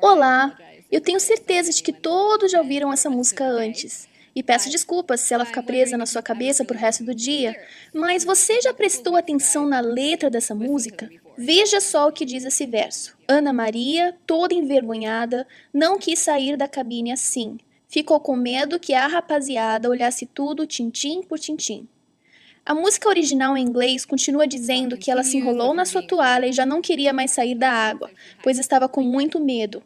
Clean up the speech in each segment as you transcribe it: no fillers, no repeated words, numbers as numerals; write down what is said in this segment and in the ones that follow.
Olá! Eu tenho certeza de que todos já ouviram essa música antes. E peço desculpas se ela ficar presa na sua cabeça pro resto do dia, mas você já prestou atenção na letra dessa música? Veja só o que diz esse verso. Ana Maria, toda envergonhada, não quis sair da cabine assim. Ficou com medo que a rapaziada olhasse tudo tintim por tintim. A música original em inglês continua dizendo que ela se enrolou na sua toalha e já não queria mais sair da água, pois estava com muito medo.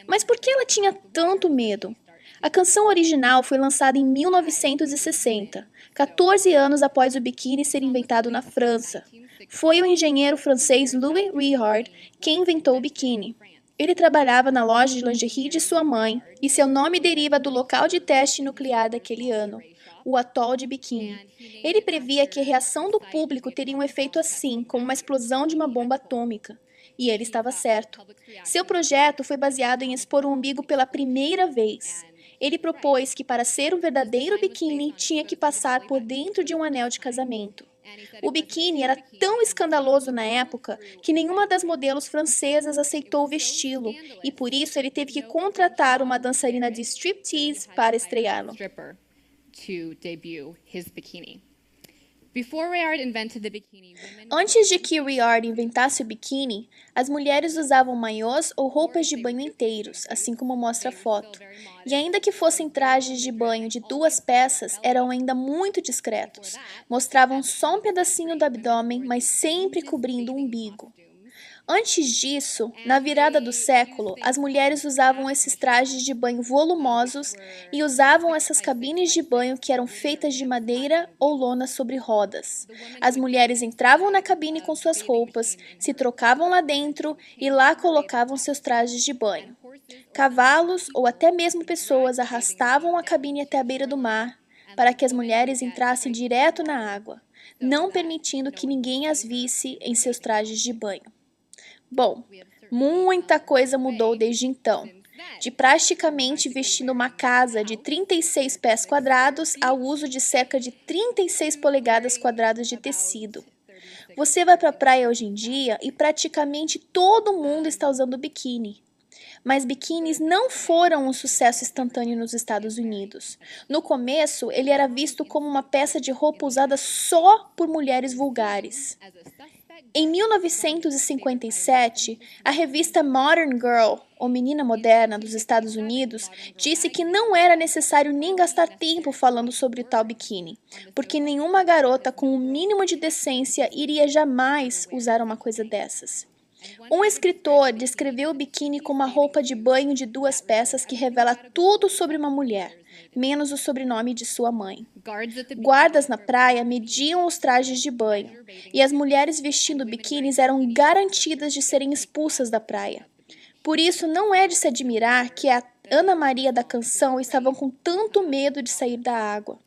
Mas por que ela tinha tanto medo? A canção original foi lançada em 1960, 14 anos após o biquíni ser inventado na França. Foi o engenheiro francês Louis Réard quem inventou o biquíni. Ele trabalhava na loja de lingerie de sua mãe e seu nome deriva do local de teste nuclear daquele ano, o atol de Bikini. Ele previa que a reação do público teria um efeito assim, como uma explosão de uma bomba atômica. E ele estava certo. Seu projeto foi baseado em expor o umbigo pela primeira vez. Ele propôs que para ser um verdadeiro biquíni tinha que passar por dentro de um anel de casamento. O biquíni era tão escandaloso na época que nenhuma das modelos francesas aceitou vesti-lo e por isso ele teve que contratar uma dançarina de striptease para estreá-lo. Antes de que Réard inventasse o biquíni, as mulheres usavam maiôs ou roupas de banho inteiros, assim como mostra a foto. E ainda que fossem trajes de banho de 2 peças, eram ainda muito discretos. Mostravam só um pedacinho do abdômen, mas sempre cobrindo o umbigo. Antes disso, na virada do século, as mulheres usavam esses trajes de banho volumosos e usavam essas cabines de banho que eram feitas de madeira ou lona sobre rodas. As mulheres entravam na cabine com suas roupas, se trocavam lá dentro e lá colocavam seus trajes de banho. Cavalos ou até mesmo pessoas arrastavam a cabine até a beira do mar para que as mulheres entrassem direto na água, não permitindo que ninguém as visse em seus trajes de banho. Bom, muita coisa mudou desde então, de praticamente vestindo uma casa de 36 pés quadrados ao uso de cerca de 36 polegadas quadradas de tecido. Você vai para a praia hoje em dia e praticamente todo mundo está usando biquíni. Mas biquínis não foram um sucesso instantâneo nos Estados Unidos. No começo, ele era visto como uma peça de roupa usada só por mulheres vulgares. Em 1957, a revista Modern Girl, ou Menina Moderna, dos Estados Unidos, disse que não era necessário nem gastar tempo falando sobre o tal biquíni, porque nenhuma garota com o mínimo de decência iria jamais usar uma coisa dessas. Um escritor descreveu o biquíni como uma roupa de banho de 2 peças que revela tudo sobre uma mulher, menos o sobrenome de sua mãe. Guardas na praia mediam os trajes de banho, e as mulheres vestindo biquínis eram garantidas de serem expulsas da praia. Por isso, não é de se admirar que a Ana Maria da canção estavam com tanto medo de sair da água.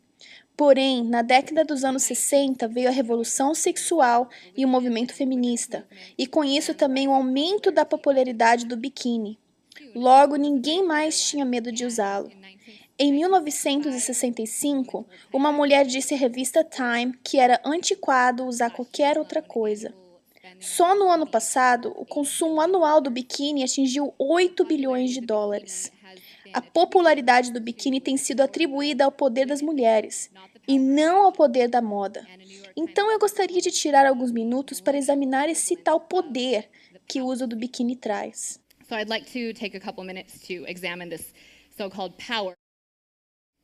Porém, na década dos anos 60 veio a revolução sexual e o movimento feminista, e com isso também o aumento da popularidade do biquíni. Logo, ninguém mais tinha medo de usá-lo. Em 1965, uma mulher disse à revista Time que era antiquado usar qualquer outra coisa. Só no ano passado, o consumo anual do biquíni atingiu 8 bilhões de dólares. A popularidade do biquíni tem sido atribuída ao poder das mulheres, e não ao poder da moda. Então eu gostaria de tirar alguns minutos para examinar esse tal poder que o uso do biquíni traz. So I'd like to take a couple minutes to examine this so-called power.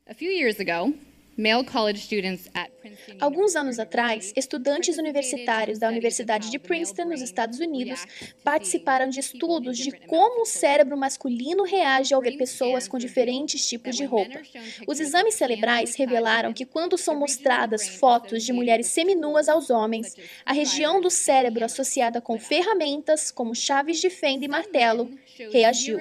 A few years ago, male college students at Princeton Alguns anos atrás, estudantes universitários da Universidade de Princeton, nos Estados Unidos, participaram de estudos de como o cérebro masculino reage ao ver pessoas com diferentes tipos de roupa. Os exames cerebrais revelaram que quando são mostradas fotos de mulheres seminuas aos homens, a região do cérebro associada com ferramentas, como chaves de fenda e martelo, reagiu.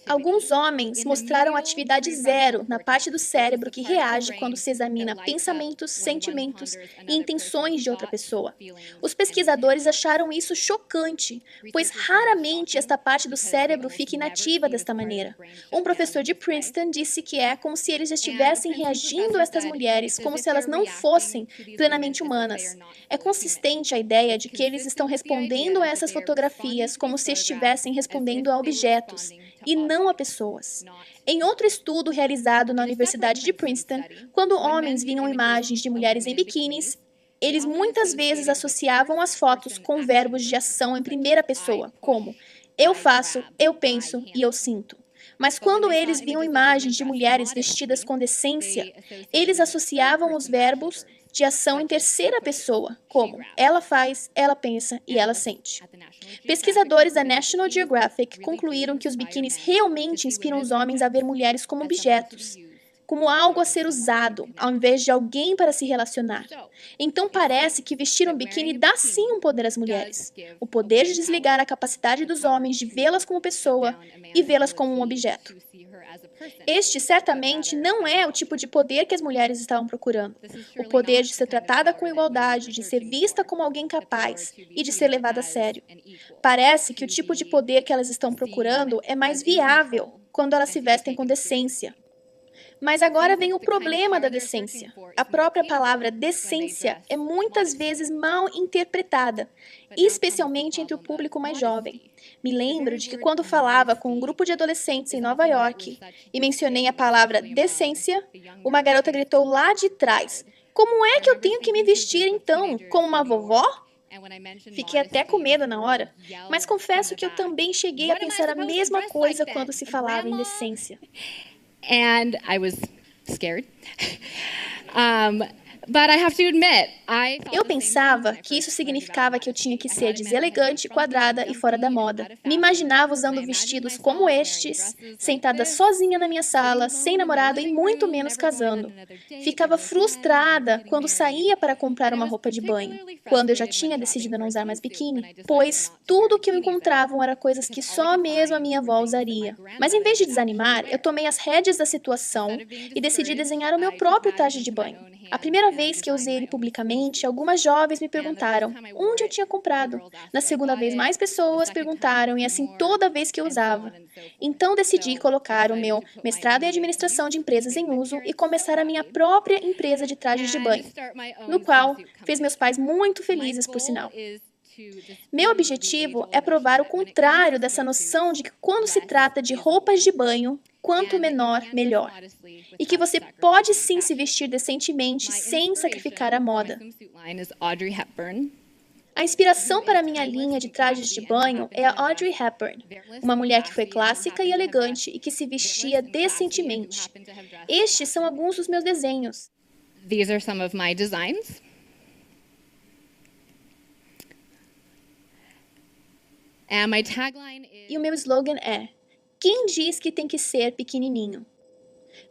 Alguns homens mostraram atividade zero na parte do cérebro que reage age quando se examina pensamentos, sentimentos e intenções de outra pessoa. Os pesquisadores acharam isso chocante, pois raramente esta parte do cérebro fica inativa desta maneira. Um professor de Princeton disse que é como se eles estivessem reagindo a estas mulheres como se elas não fossem plenamente humanas. É consistente a ideia de que eles estão respondendo a essas fotografias como se estivessem respondendo a objetos e não a pessoas. Em outro estudo realizado na Universidade de Princeton, quando homens viam imagens de mulheres em biquínis, eles muitas vezes associavam as fotos com verbos de ação em primeira pessoa, como eu faço, eu penso e eu sinto. Mas quando eles viam imagens de mulheres vestidas com decência, eles associavam os verbos de ação em terceira pessoa, como ela faz, ela pensa e ela sente. Pesquisadores da National Geographic concluíram que os biquínis realmente inspiram os homens a ver mulheres como objetos, como algo a ser usado, ao invés de alguém para se relacionar. Então parece que vestir um biquíni dá sim um poder às mulheres, o poder de desligar a capacidade dos homens de vê-las como pessoa e vê-las como um objeto. Este certamente não é o tipo de poder que as mulheres estavam procurando. O poder de ser tratada com igualdade, de ser vista como alguém capaz e de ser levada a sério. Parece que o tipo de poder que elas estão procurando é mais viável quando elas se vestem com decência. Mas agora vem o problema da decência. A própria palavra decência é muitas vezes mal interpretada, especialmente entre o público mais jovem. Me lembro de que quando falava com um grupo de adolescentes em Nova York e mencionei a palavra decência, uma garota gritou lá de trás: "Como é que eu tenho que me vestir então? Como uma vovó?" Fiquei até com medo na hora, mas confesso que eu também cheguei a pensar a mesma coisa quando se falava em decência. And I was scared. But I have to admit, Eu pensava que isso significava que eu tinha que ser deselegante, quadrada e fora da moda. Me imaginava usando vestidos como estes, sentada sozinha na minha sala, sem namorado e muito menos casando. Ficava frustrada quando saía para comprar uma roupa de banho, quando eu já tinha decidido não usar mais biquíni, pois tudo o que eu encontrava era coisas que só mesmo a minha avó usaria. Mas em vez de desanimar, eu tomei as rédeas da situação e decidi desenhar o meu próprio traje de banho. A primeira vez que eu usei ele publicamente, algumas jovens me perguntaram onde eu tinha comprado. Na segunda vez, mais pessoas perguntaram, e assim toda vez que eu usava. Então decidi colocar o meu mestrado em administração de empresas em uso e começar a minha própria empresa de trajes de banho, no qual fez meus pais muito felizes, por sinal. Meu objetivo é provar o contrário dessa noção de que quando se trata de roupas de banho, quanto menor, melhor. E que você pode sim se vestir decentemente sem sacrificar a moda. A inspiração para minha linha de trajes de banho é a Audrey Hepburn, uma mulher que foi clássica e elegante e que se vestia decentemente. Estes são alguns dos meus desenhos. These are some of my designs. And my tagline is... E o meu slogan é: quem diz que tem que ser pequenininho?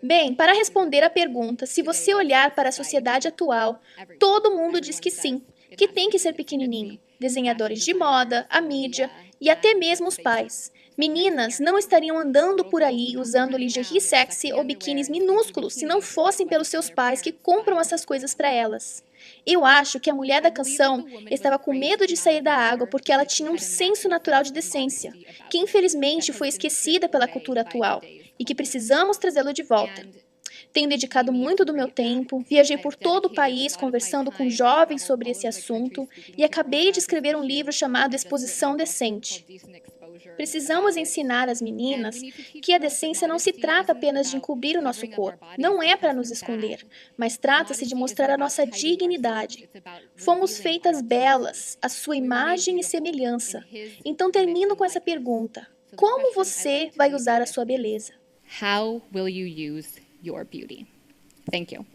Bem, para responder à pergunta, se você olhar para a sociedade atual, todo mundo diz que sim, que tem que ser pequenininho. Desenhadores de moda, a mídia e até mesmo os pais. Meninas não estariam andando por aí usando lingerie sexy ou biquínis minúsculos se não fossem pelos seus pais que compram essas coisas para elas. Eu acho que a mulher da canção estava com medo de sair da água porque ela tinha um senso natural de decência, que infelizmente foi esquecida pela cultura atual e que precisamos trazê-lo de volta. Tenho dedicado muito do meu tempo, viajei por todo o país conversando com jovens sobre esse assunto e acabei de escrever um livro chamado Exposição Decente. Precisamos ensinar as meninas que a decência não se trata apenas de encobrir o nosso corpo, não é para nos esconder, mas trata-se de mostrar a nossa dignidade. Fomos feitas belas, à sua imagem e semelhança. Então termino com essa pergunta: como você vai usar a sua beleza? How will you use your beauty? Thank you.